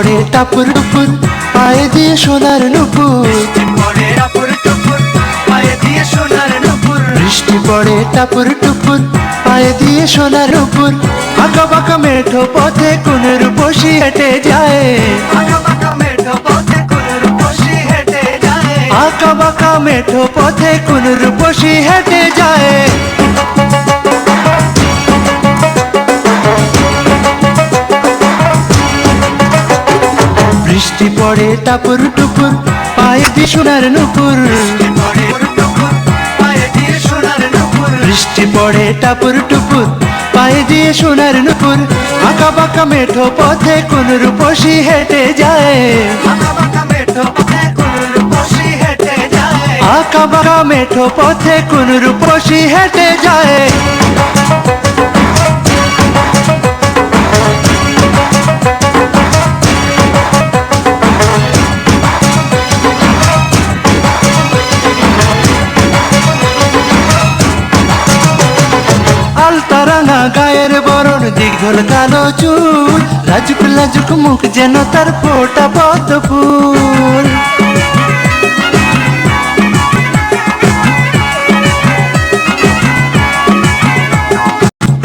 পড়ে টাপুর টুপুর পায়ে দিয়ে সোনার নুপুর। বৃষ্টি পড়ে টাপুর টুপুর পায়ে দিয়ে সোনার নুপুর। আঁকা বাঁকা মেঠো পথে কোন রূপসী হেঁটে যায়। আঁকা বাঁকা মেঠো পথে কোন রূপসী হেঁটে যায়। বৃষ্টি পড়ে টাপুর টুপুর পায়ে দিয়ে সোনার নুপুর। বৃষ্টি পড়ে টাপুর টুপুর পায়ে দিয়ে সোনার নুপুর। আঁকা বাঁকা মেঠো পথে কোন রূপসী হেঁটে যায়। আঁকা বাঁকা মেঠো পথে কোন রূপসী হেঁটে যায়। আলতারাঙা গায়ের বরণ দীঘল কালো চুল। লাজুক লাজুক মুখ যেন তার ফোটা পদ্ম ফুল।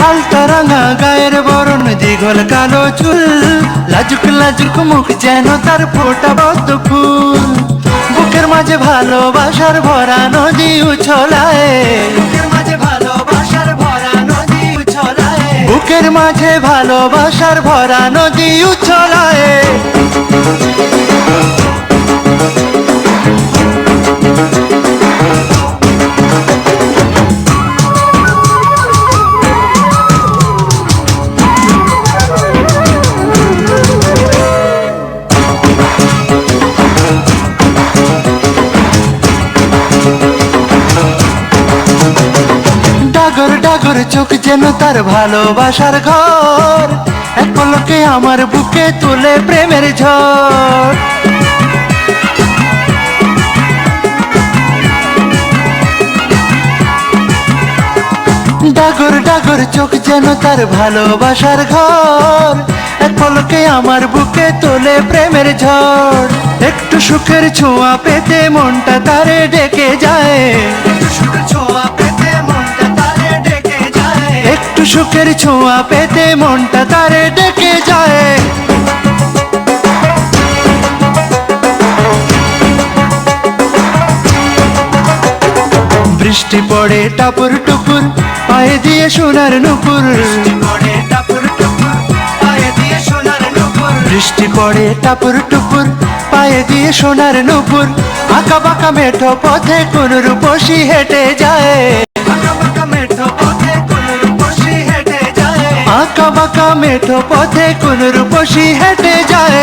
আলতারাঙা গায়ের বরণ দীঘল কালো চুল। লাজুক লাজুক মুখ যেন তার ফোটা পদ্ম ফুল। বুকের মাঝে ভালোবাসার ভরা নদী উছলায়। বুকের মাঝে ভালোবাসার ভরা নদী উছলায়। ডাগর ডাগর চোখ যেন তার ভালোবাসার ঘর। এক পলকে আমার বুকে তুলে প্রেমের ঝড়। ডাগর ডাগর চোখ যেন তার ভালোবাসার ঘর। এক পলকে আমার বুকে তোলে প্রেমের ঝড়। একটু সুখের ছোঁয়া পেতে মনটা তারে ডেকে যায়। একটু সুখের ছোঁয়া পেতে মনটা তারে ডেকে যায়। বৃষ্টি পড়ে টাপুর টুপুর পায়ে দিয়ে সোনার নুপুর। বৃষ্টি পড়ে টাপুর টুপুর পায়ে দিয়ে সোনার নুপুর। আঁকা বাঁকা মেঠো পথে কোন রূপসী হেঁটে যায়। আঁকা বাঁকা মেঠো পথে কোন রূপসী হেঁটে যায়।